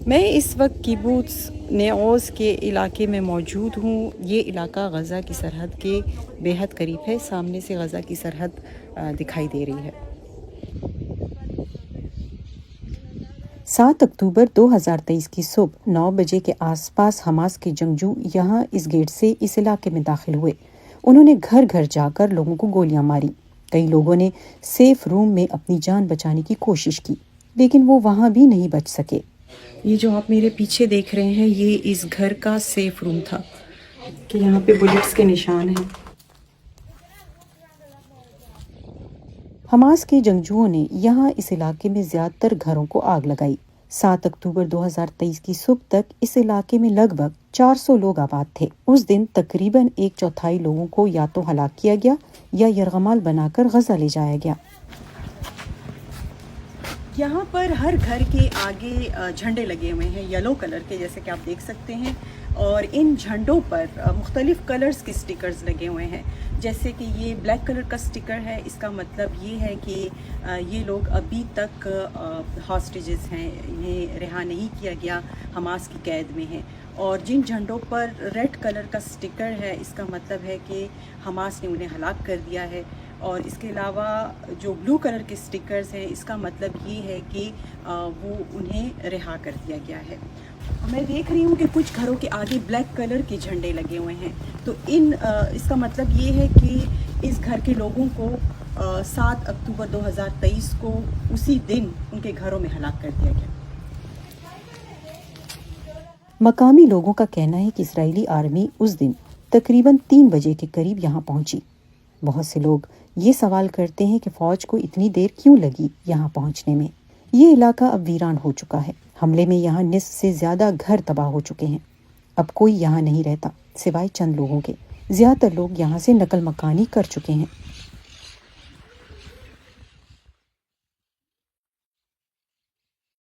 میں اس وقت کیبوتس نیعوز کے علاقے میں موجود ہوں۔ یہ علاقہ غزہ کی سرحد کے بے حد قریب ہے۔ سامنے سے غزہ کی سرحد دکھائی دے رہی ہے۔ 7 اکتوبر 2023 کی صبح 9 بجے کے آس پاس حماس کے جنگجو یہاں اس گیٹ سے اس علاقے میں داخل ہوئے۔ انہوں نے گھر گھر جا کر لوگوں کو گولیاں ماری۔ کئی لوگوں نے سیف روم میں اپنی جان بچانے کی کوشش کی، لیکن وہ وہاں بھی نہیں بچ سکے۔ یہ جو آپ میرے پیچھے دیکھ رہے ہیں، یہ اس گھر کا سیف روم تھا کہ یہاں پہ بلٹس کے نشان ہیں۔ حماس کے جنگجوؤں نے یہاں اس علاقے میں زیادہ تر گھروں کو آگ لگائی۔ 7 اکتوبر 2023 کی صبح تک اس علاقے میں لگ بھگ 400 لوگ آباد تھے۔ اس دن تقریباً 1/4 لوگوں کو یا تو ہلاک کیا گیا یا یرغمال بنا کر غزہ لے جایا گیا۔ یہاں پر ہر گھر کے آگے جھنڈے لگے ہوئے ہیں یلو کلر کے، جیسے کہ آپ دیکھ سکتے ہیں، اور ان جھنڈوں پر مختلف کلرز کے سٹیکرز لگے ہوئے ہیں۔ جیسے کہ یہ بلیک کلر کا سٹیکر ہے، اس کا مطلب یہ ہے کہ یہ لوگ ابھی تک ہاسٹیجز ہیں، انہیں رہا نہیں کیا گیا، حماس کی قید میں ہیں۔ اور جن جھنڈوں پر ریڈ کلر کا سٹیکر ہے، اس کا مطلب ہے کہ حماس نے انہیں ہلاک کر دیا ہے۔ اور اس کے علاوہ جو بلو کلر کے سٹیکرز ہیں، اس کا مطلب یہ ہے کہ وہ انہیں رہا کر دیا گیا ہے۔ میں دیکھ رہی ہوں کہ کچھ گھروں کے آگے بلیک کلر کے جھنڈے لگے ہوئے ہیں، تو اس کا مطلب یہ ہے کہ اس گھر کے لوگوں کو 7 اکتوبر 2023 کو اسی دن ان کے گھروں میں ہلاک کر دیا گیا۔ مقامی لوگوں کا کہنا ہے کہ اسرائیلی آرمی اس دن تقریباً 3 بجے کے قریب یہاں پہنچی۔ بہت سے لوگ یہ سوال کرتے ہیں کہ فوج کو اتنی دیر کیوں لگی یہاں پہنچنے میں۔ یہ علاقہ اب ویران ہو چکا ہے۔ حملے میں یہاں نصف سے زیادہ گھر تباہ ہو چکے ہیں۔ اب کوئی یہاں نہیں رہتا سوائے چند لوگوں کے۔ زیادہ تر لوگ یہاں سے نقل مکانی کر چکے ہیں۔